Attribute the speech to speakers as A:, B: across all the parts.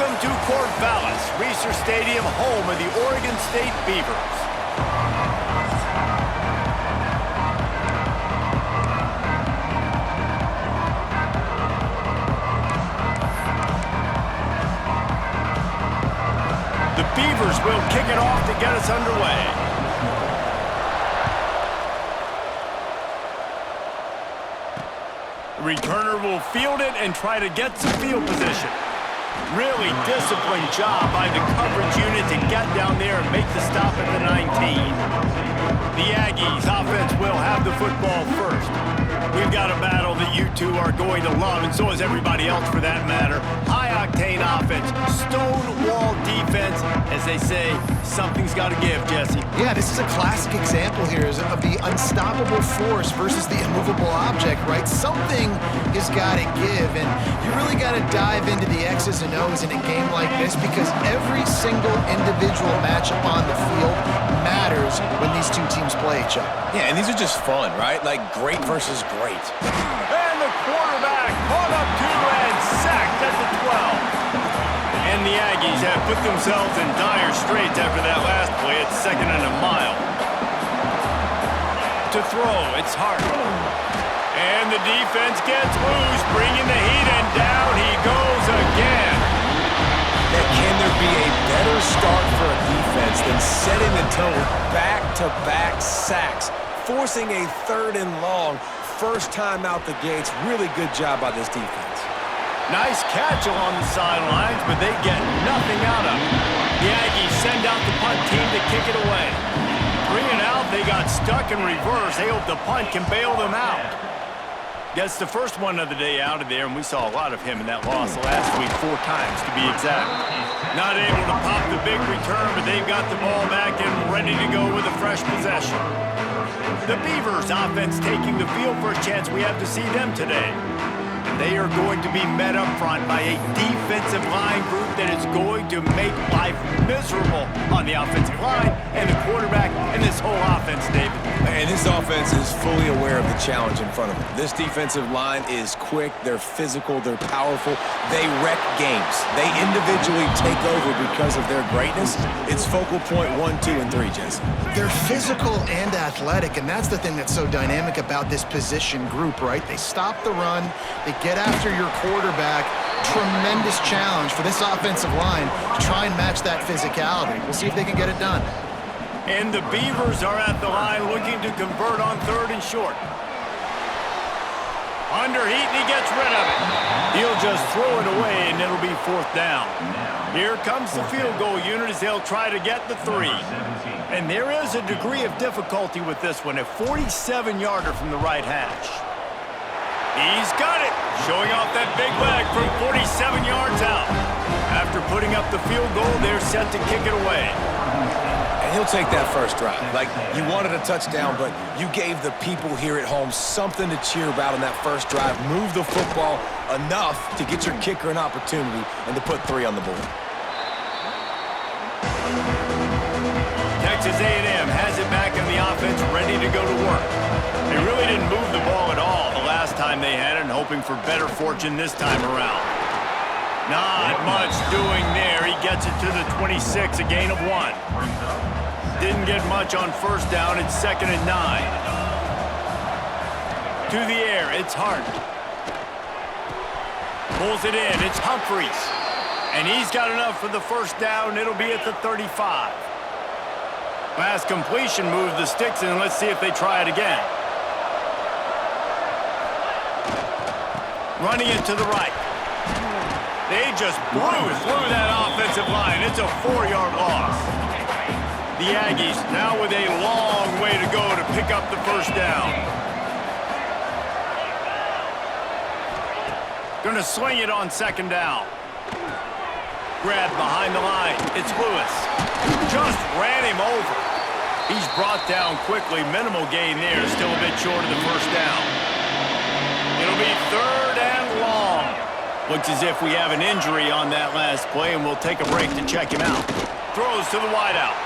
A: Welcome to Corvallis, Reser Stadium, home of the Oregon State Beavers. The Beavers will kick it off to get us underway. The returner will field it and try to get some field position. Really disciplined job by the coverage unit to get down there and make the stop at the 19. The Aggies offense will have the football first. We've got a battle that you two are going to love, and so is everybody else for that matter. High-octane offense, stone-wall defense. As they say, something's got to give, Jesse.
B: Yeah, this is a classic example here of the unstoppable force versus the immovable object, right? Something has got to give, and you really got to dive into the X's and O's in a game like this because every single individual matchup on the field matters when these two teams play each other.
C: Yeah, and these are just fun, right? Like great versus great.
A: And the quarterback caught up to and sacked at the 12. And the Aggies have put themselves in dire straits after that last play. It's 2nd and a mile. To throw, it's Hart. And the defense gets loose, bringing the heat, and down he goes again.
C: Now, can there be a better start for a defense than setting the tone with back-to-back sacks, forcing a 3rd and long, first time out the gates? Really good job by this defense.
A: Nice catch along the sidelines, but they get nothing out of it. The Aggies send out the punt team to kick it away. 3 and out, they got stuck in reverse. They hope the punt can bail them out. Gets the first one of the day out of there, and we saw a lot of him in that loss last week, 4 times to be exact. Not able to pop the big return, but they've got the ball back and ready to go with a fresh possession. The Beavers offense taking the field. First chance we have to see them today. They are going to be met up front by a defensive line group that is going to make life miserable on the offensive line and the quarterback and this whole offense, David.
C: And this offense is fully aware of the challenge in front of them. This defensive line is quick, they're physical, they're powerful. They wreck games. They individually take over because of their greatness. It's focal point 1, 2, and 3, Jesse.
B: They're physical and athletic, and that's the thing that's so dynamic about this position group, right? They stop the run, they get after your quarterback. Tremendous challenge for this offensive line to try and match that physicality. We'll see if they can get it done.
A: And the Beavers are at the line looking to convert on 3rd and short. Under heat, and he gets rid of it. He'll just throw it away, and it'll be 4th down. Here comes the field goal unit as they'll try to get the 3. And there is a degree of difficulty with this one, a 47-yarder from the right hash. He's got it, showing off that big leg from 47 yards out. After putting up the field goal, they're set to kick it away.
C: And he'll take that first drive. Like, you wanted a touchdown, but you gave the people here at home something to cheer about on that first drive. Move the football enough to get your kicker an opportunity and to put 3 on the board.
A: Texas A&M has it back in the offense, ready to go to work. They really didn't move the ball at all the last time they had it, and hoping for better fortune this time around. Not much doing there. He gets it to the 26, a gain of 1. Didn't get much on first down. It's 2nd and 9. To the air, it's Hart. Pulls it in, it's Humphreys. And he's got enough for the first down. It'll be at the 35. Last completion moved the sticks in. Let's see if they try it again. Running it to the right. They just blew through that offensive line. It's a 4-yard loss. The Aggies now with a long way to go to pick up the first down. Gonna swing it on 2nd down. Grab behind the line. It's Lewis. Just ran him over. He's brought down quickly. Minimal gain there. Still a bit short of the first down. It'll be 3rd and long. Looks as if we have an injury on that last play, and we'll take a break to check him out. Throws to the wideout.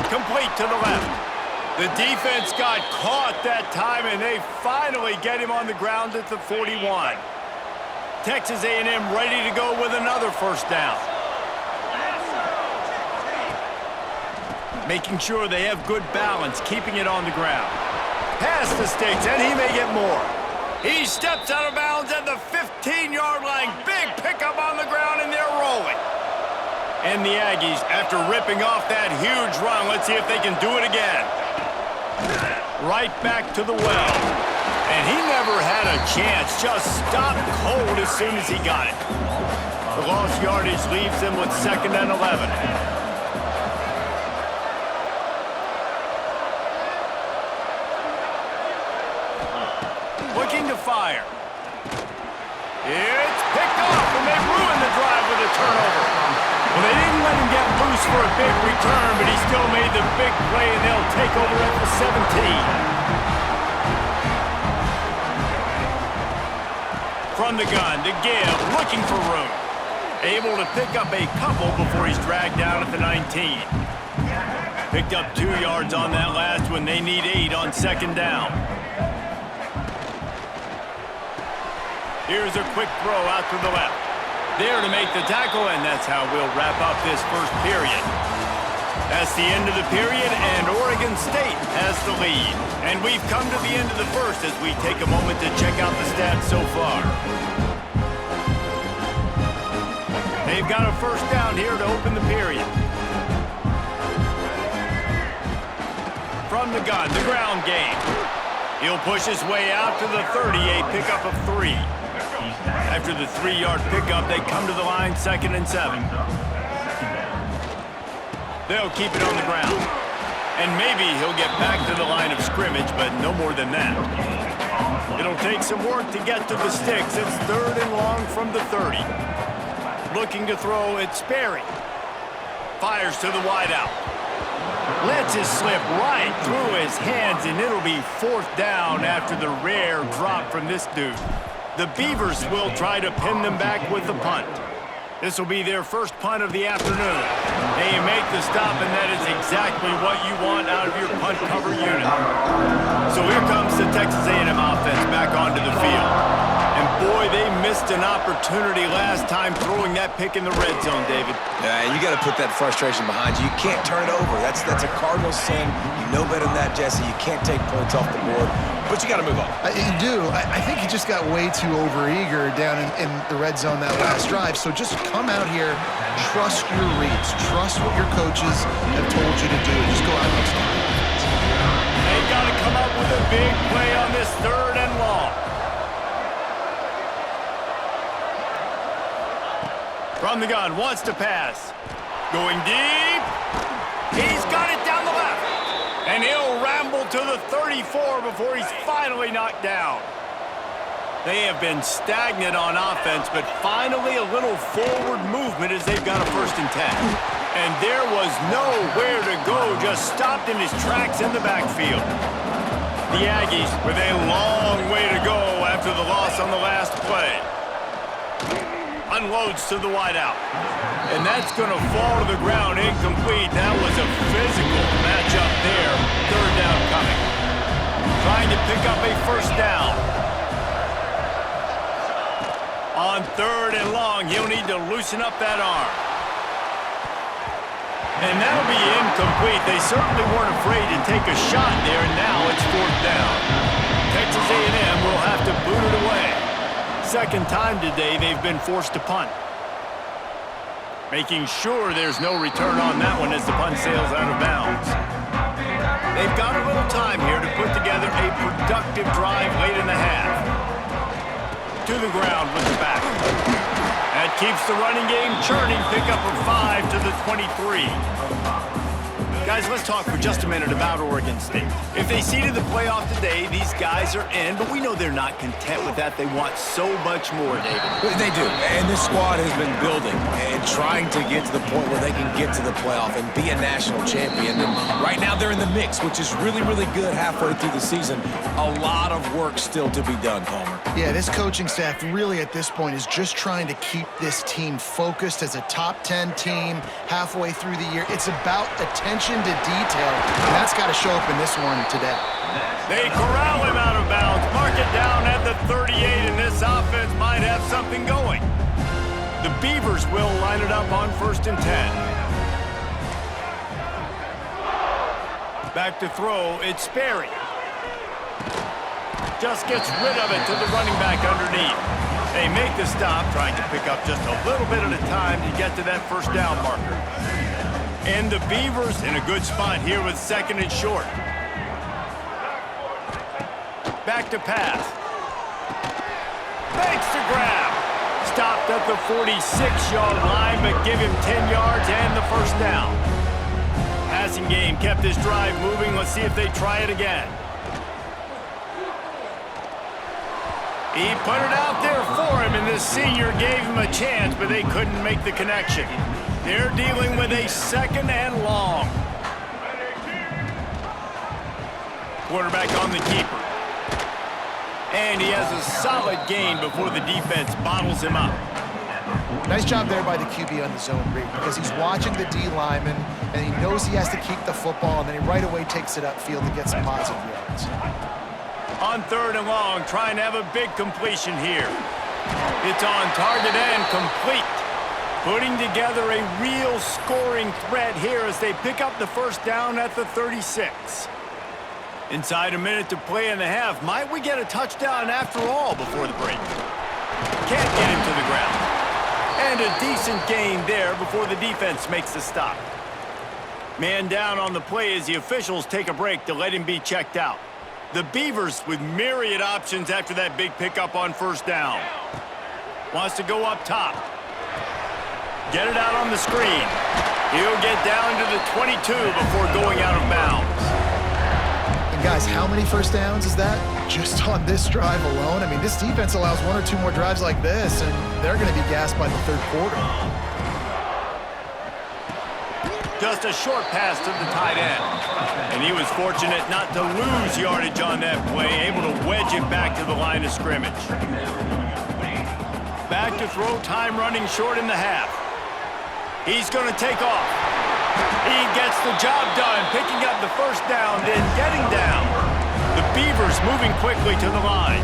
A: Complete to the left. The defense got caught that time, and they finally get him on the ground at the 41. Texas A&M ready to go with another first down. Making sure they have good balance, keeping it on the ground. Past the sticks, and he may get more. He steps out of bounds at the 15-yard line. Big pickup on the ground, and they're rolling. And the Aggies, after ripping off that huge run, let's see if they can do it again. Right back to the well. And he never had a chance, just stopped cold as soon as he got it. The lost yardage leaves them with 2nd and 11. Looking to fire. It's picked off, and they ruined the drive with a turnover. Well, they didn't let him get loose for a big return, but he still made the big play, and they'll take over at the 17. From the gun to give, looking for room. Able to pick up a couple before he's dragged down at the 19. Picked up 2 yards on that last one. They need 8 on 2nd down. Here's a quick throw out to the left. There to make the tackle, and that's how we'll wrap up this first period. That's the end of the period, and Oregon State has the lead. And we've come to the end of the first as we take a moment to check out the stats so far. They've got a first down here to open the period. From the gun, the ground game. He'll push his way out to the 30, a pickup of 3. After the 3-yard pickup, they come to the line, 2nd and 7. They'll keep it on the ground. And maybe he'll get back to the line of scrimmage, but no more than that. It'll take some work to get to the sticks. It's 3rd and long from the 30. Looking to throw, it's Sperry. Fires to the wideout. Lets it slip right through his hands, and it'll be 4th down after the rare drop from this dude. The Beavers will try to pin them back with the punt. This will be their first punt of the afternoon. They make the stop, and that is exactly what you want out of your punt cover unit. So here comes the Texas A&M offense back onto the field. And boy, they missed an opportunity last time throwing that pick in the red zone, David.
C: Yeah, you got to put that frustration behind you. You can't turn it over. That's a cardinal sin. You know better than that, Jesse. You can't take points off the board, but you got to move on.
B: You do. I think he just got way too overeager down in the red zone that last drive. So just come out here, trust your reads, trust what your coaches have told you to do. Just go out and execute.
A: They got to come up with a big play on this 3rd and long. From the gun, wants to pass. Going deep. He's got it down the left. And he'll ramble to the 34 before he's finally knocked down. They have been stagnant on offense, but finally a little forward movement as they've got a 1st and 10. And there was nowhere to go, just stopped in his tracks in the backfield. The Aggies with a long way to go after the loss on the last play. Unloads to the wideout. And that's going to fall to the ground incomplete. That was a physical matchup there. 3rd down coming. Trying to pick up a 1st down. On 3rd and long, he'll need to loosen up that arm. And that'll be incomplete. They certainly weren't afraid to take a shot there, and now it's 4th down. Texas A&M will have to boot it away. 2nd time today they've been forced to punt. Making sure there's no return on that one as the punt sails out of bounds. They've got a little time here to put together a productive drive late in the half. To the ground with the back. That keeps the running game churning. Pickup of 5 to the 23. Guys, let's talk for just a minute about Oregon State. If they seeded the playoff today, these guys are in, but we know they're not content with that. They want so much more, David.
C: They do, and this squad has been building and trying to get to the point where they can get to the playoff and be a national champion. And right now they're in the mix, which is really, really good halfway through the season. A lot of work still to be done, Palmer.
B: Yeah, this coaching staff really at this point is just trying to keep this team focused as a top 10 team halfway through the year. It's about attention to detail, and that's got to show up in this one today.
A: They corral him out of bounds, mark it down at the 38, and this offense might have something and going. The Beavers will line it up on 1st and 10. Back to throw, it's Sperry. Just gets rid of it to the running back underneath. They make the stop, trying to pick up just a little bit at a time to get to that 1st down marker. And the Beavers in a good spot here with 2nd and short. Back to pass. Fakes to grab. Stopped at the 46-yard line, but give him 10 yards and the 1st down. Passing game kept this drive moving. Let's see if they try it again. He put it out there for him, and this senior gave him a chance, but they couldn't make the connection. They're dealing with a 2nd and long. Quarterback on the keeper. And he has a solid gain before the defense bottles him up.
B: Nice job there by the QB on the zone read, because he's watching the D lineman, and he knows he has to keep the football, and then he right away takes it upfield to get some positive yards.
A: On 3rd and long, trying to have a big completion here. It's on target and complete. Putting together a real scoring threat here as they pick up the 1st down at the 36. Inside a minute to play in the half. Might we get a touchdown after all before the break? Can't get him to the ground. And a decent gain there before the defense makes the stop. Man down on the play as the officials take a break to let him be checked out. The Beavers with myriad options after that big pickup on 1st down. Wants to go up top. Get it out on the screen. He'll get down to the 22 before going out of bounds.
B: And guys, how many 1st downs is that? Just on this drive alone? I mean, this defense allows 1 or 2 more drives like this, and they're going to be gassed by the 3rd quarter.
A: Just a short pass to the tight end. And he was fortunate not to lose yardage on that play, able to wedge it back to the line of scrimmage. Back to throw, time running short in the half. He's going to take off. He gets the job done, picking up the 1st down, then getting down. The Beavers moving quickly to the line.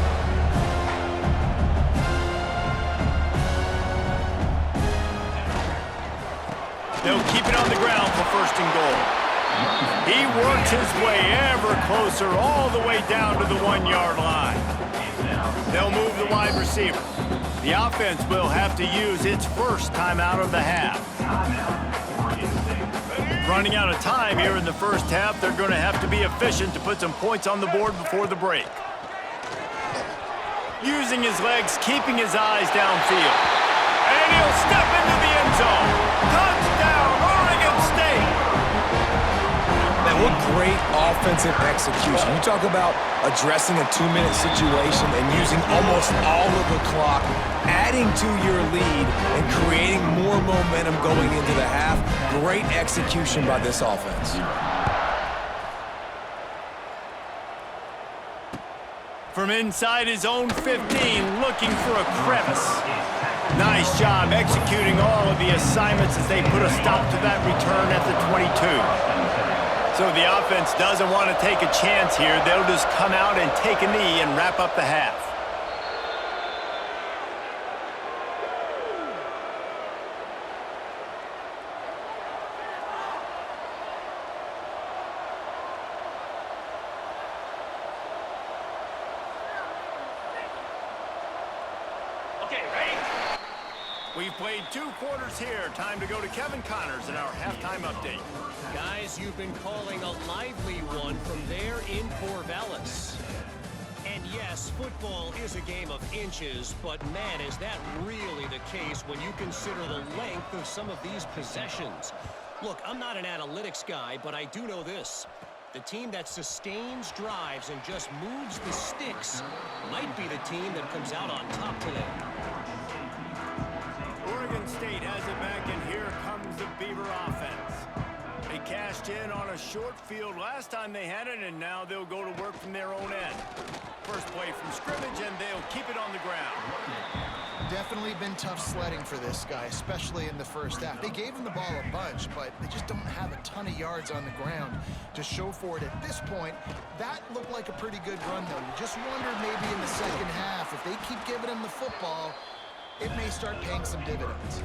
A: They'll keep it on the ground for 1st and goal. He works his way ever closer all the way down to the 1-yard line. They'll move the wide receiver. The offense will have to use its 1st timeout of the half. Running out of time here in the 1st half, they're going to have to be efficient to put some points on the board before the break. Using his legs, keeping his eyes downfield. And he'll step into the end zone. Touchdown, Oregon State!
C: Man, what great offensive execution. You talk about addressing a 2-minute situation and using almost all of the clock, adding to your lead and creating more momentum going into the half. Great execution by this offense.
A: From inside his own 15, looking for a crevice. Nice job executing all of the assignments as they put a stop to that return at the 22. So the offense doesn't want to take a chance here. They'll just come out and take a knee and wrap up the half. We've played 2 quarters here. Time to go to Kevin Connors in our halftime update.
D: Guys, you've been calling a lively one from there in Corvallis. And yes, football is a game of inches, but man, is that really the case when you consider the length of some of these possessions. Look, I'm not an analytics guy, but I do know this. The team that sustains drives and just moves the sticks might be the team that comes out on top today.
A: Oregon State has it back, and here comes the Beaver offense. They cashed in on a short field last time they had it, and now they'll go to work from their own end. First play from scrimmage, and they'll keep it on the ground.
B: Definitely been tough sledding for this guy, especially in the 1st half. They gave him the ball a bunch, but they just don't have a ton of yards on the ground to show for it at this point. That looked like a pretty good run, though. You just wonder maybe in the 2nd half, if they keep giving him the football, it may start paying some dividends.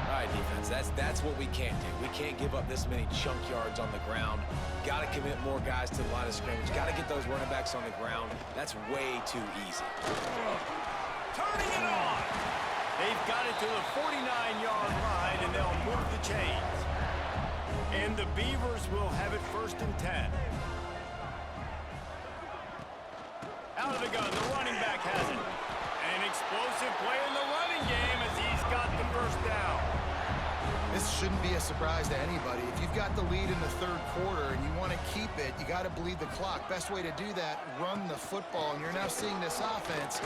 C: All right, defense, that's what we can't do. We can't give up this many chunk yards on the ground. Got to commit more guys to the line of scrimmage. Got to get those running backs on the ground. That's way too easy.
A: Turning it on. They've got it to the 49-yard line, and they'll move the chains. And the Beavers will have it 1st and 10. Out of the gun, the running back has it. An explosive play in the running game as he's got the 1st down.
B: This shouldn't be a surprise to anybody. If you've got the lead in the 3rd quarter and you want to keep it, you got to bleed the clock. Best way to do that, run the football. And you're now seeing this offense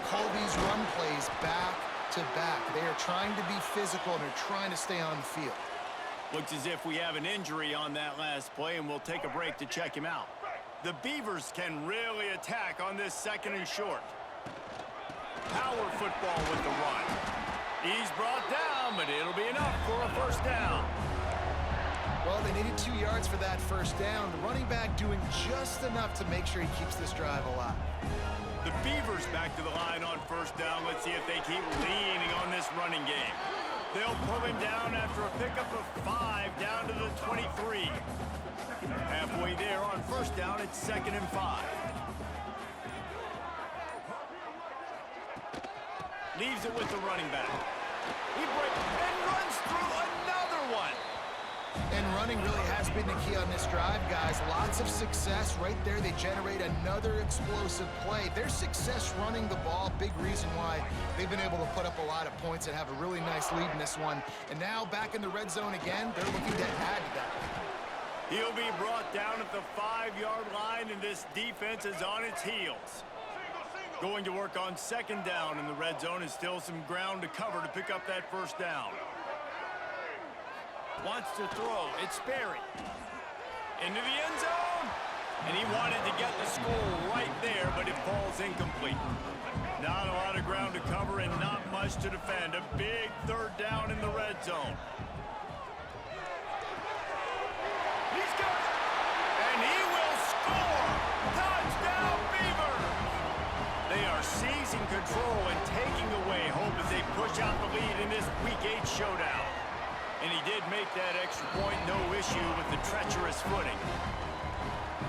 B: call these run plays back to back. They are trying to be physical, and they're trying to stay on the field.
A: Looks as if we have an injury on that last play, and we'll take a break to check him out. The Beavers can really attack on this 2nd and short. Power football with the run. He's brought down, but it'll be enough for a 1st down.
B: Well, they needed 2 yards for that 1st down. The running back doing just enough to make sure he keeps this drive alive.
A: The Beavers back to the line on 1st down. Let's see if they keep leaning on this running game. They'll pull him down after a pickup of 5 down to the 23. Halfway there on 1st down, it's 2nd and 5. Leaves it with the running back. He breaks and runs through another one.
B: And running really has been the key on this drive, guys. Lots of success right there. They generate another explosive play. Their success running the ball, big reason why they've been able to put up a lot of points and have a really nice lead in this one. And now back in the red zone again, they're looking to add to that.
A: He'll be brought down at the 5-yard line, and this defense is on its heels. Going to work on 2nd down in the red zone, and still some ground to cover to pick up that 1st down. Wants to throw. It's Sperry. Into the end zone. And he wanted to get the score right there, but it falls incomplete. Not a lot of ground to cover and not much to defend. A big 3rd down in the red zone. He's got it. And he will score. Touchdown, Beavers. They are seizing control and taking away hope as they push out the lead in this Week 8 showdown. And he did make that extra point, no issue with the treacherous footing.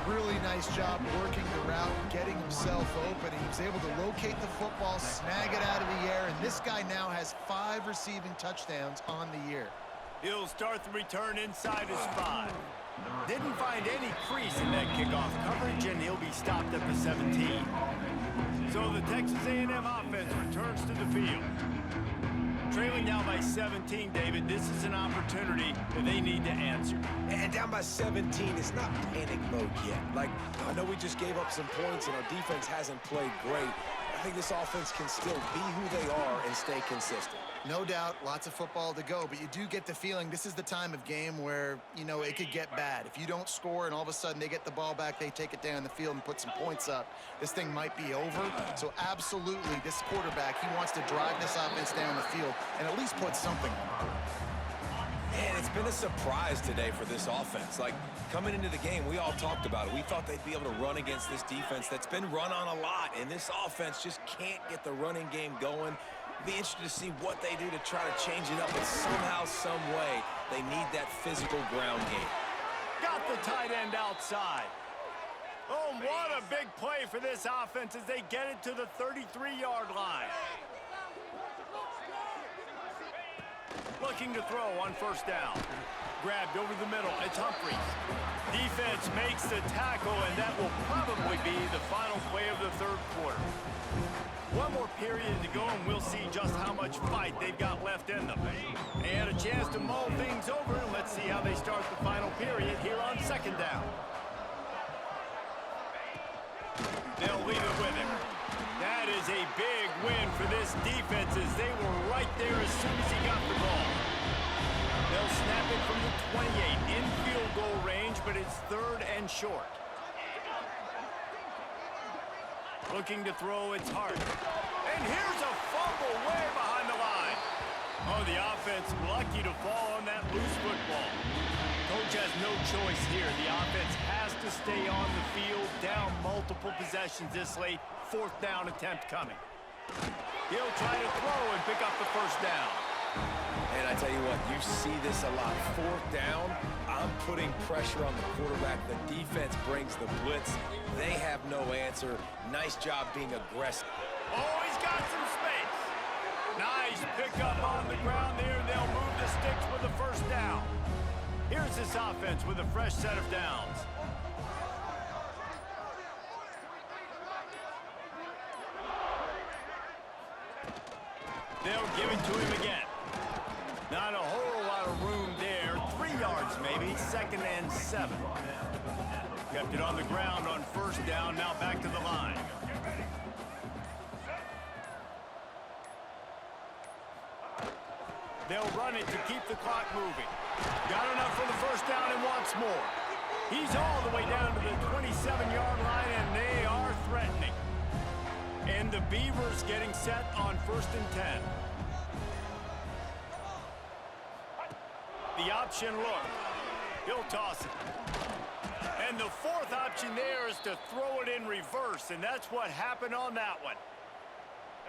B: Really nice job working the route, getting himself open. He was able to locate the football, snag it out of the air, and this guy now has 5 receiving touchdowns on the year.
A: He'll start the return inside his 5. Didn't find any crease in that kickoff coverage, and he'll be stopped at the 17. So the Texas A&M offense returns to the field. Trailing now by 17, David, this is an opportunity that they need to answer.
C: And down by 17, it's not panic mode yet. Like, I know we just gave up some points and our defense hasn't played great. I think this offense can still be who they are and stay consistent.
B: No doubt, lots of football to go, but you do get the feeling this is the time of game where, you know, it could get bad. If you don't score and all of a sudden they get the ball back, they take it down the field and put some points up, this thing might be over. So absolutely, this quarterback, he wants to drive this offense down the field and at least put something on.
C: Man, it's been a surprise today for this offense. Like, coming into the game, we all talked about it. We thought they'd be able to run against this defense that's been run on a lot, and this offense just can't get the running game going. Be interested to see what they do to try to change it up, but somehow, some way, they need that physical ground game.
A: Got the tight end outside. Oh, what a big play for this offense as they get it to the 33-yard line. Looking to throw on 1st down. Grabbed over the middle. It's Humphries. Defense makes the tackle, and that will probably be the final play of the 3rd quarter. One more period to go, and we'll see just how much fight they've got left in them. They had a chance to mull things over, and let's see how they start the final period here on 2nd down. They'll leave it with him. That is a big win for this defense as they were right there as soon as he got the ball. They'll snap it from the 28 in field goal range, but it's 3rd and short. Looking to throw, it's Hart. And here's a fumble way behind the line. Oh, the offense lucky to fall on that loose football. Coach has no choice here. The offense has to stay on the field, down multiple possessions this late. 4th down attempt coming. He'll try to throw and pick up the first down.
C: And I tell you what, you see this a lot. Fourth down, I'm putting pressure on the quarterback. The defense brings the blitz. They have no answer. Nice job being aggressive.
A: Oh, he's got some space. Nice pickup on the ground there. They'll move the sticks with the first down. Here's this offense with a fresh set of downs. They'll give it to him again. Not a whole lot of room there. 3 yards maybe, 2nd and 7. Kept it on the ground on first down, now back to the line. They'll run it to keep the clock moving. Got enough for the first down and wants more. He's all the way down to the 27-yard line, and they are threatening. And the Beavers getting set on 1st and 10. The option look. He'll toss it. And the 4th option there is to throw it in reverse, and that's what happened on that one.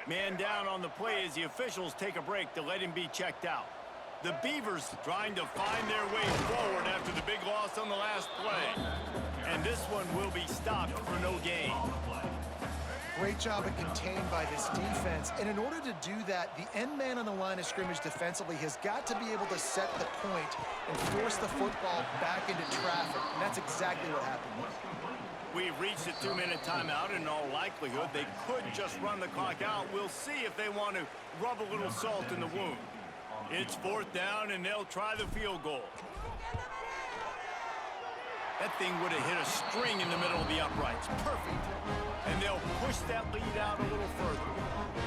A: Man down on the play as the officials take a break to let him be checked out. The Beavers trying to find their way forward after the big loss on the last play. And this one will be stopped for no gain.
B: Great job of contained by this defense. And in order to do that, the end man on the line of scrimmage defensively has got to be able to set the point and force the football back into traffic. And that's exactly what happened.
A: We've reached a 2-minute timeout, and in all likelihood, they could just run the clock out. We'll see if they want to rub a little salt in the wound. It's 4th down, and they'll try the field goal. That thing would have hit a string in the middle of the uprights. Perfect. And they'll push that lead out a little further.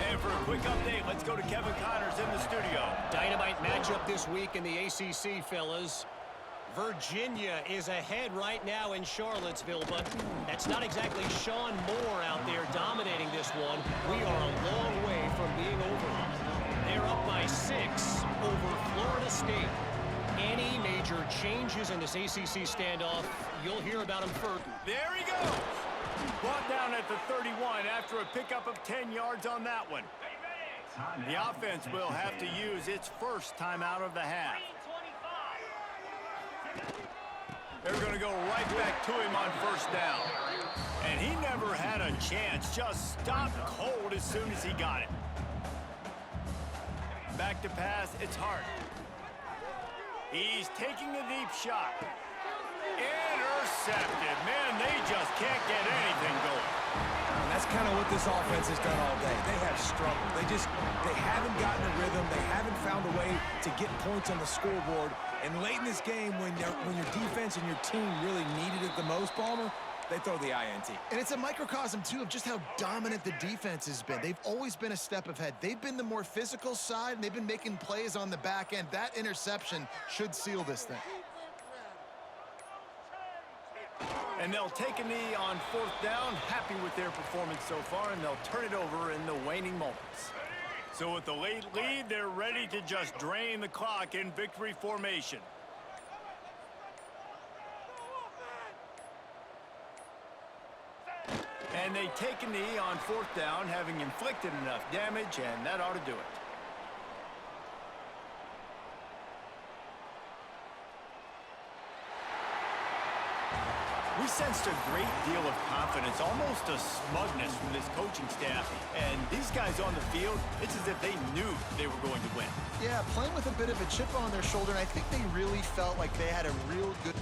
A: And for a quick update, let's go to Kevin Connors in the studio.
D: Dynamite matchup this week in the ACC, fellas. Virginia is ahead right now in Charlottesville, but that's not exactly Sean Moore out there dominating this one. We are a long way from being over. They're up by 6 over Florida State. Any major changes in this ACC standoff, you'll hear about them first.
A: There he goes. Brought down at the 31 after a pickup of 10 yards on that one. The offense will have to use its first timeout of the half. They're going to go right back to him on first down. And he never had a chance. Just stopped cold as soon as he got it. Back to pass, it's Hart. He's taking a deep shot. Intercepted. Man, they just can't get anything going.
C: And that's kind of what this offense has done all day. They have struggled. They haven't gotten a rhythm. They haven't found a way to get points on the scoreboard. And late in this game, when your defense and your team really needed it the most, Palmer, they throw the INT.
B: And it's a microcosm, too, of just how dominant the defense has been. They've always been a step ahead. They've been the more physical side, and they've been making plays on the back end. That interception should seal this thing.
A: And they'll take a knee on 4th down, happy with their performance so far, and they'll turn it over in the waning moments. So with the late lead, they're ready to just drain the clock in victory formation. And they take a knee on 4th down, having inflicted enough damage, and that ought to do it. We sensed a great deal of confidence, almost a smugness from this coaching staff. And these guys on the field, it's as if they knew they were going to win.
B: Yeah, playing with a bit of a chip on their shoulder, and I think they really felt like they had a real good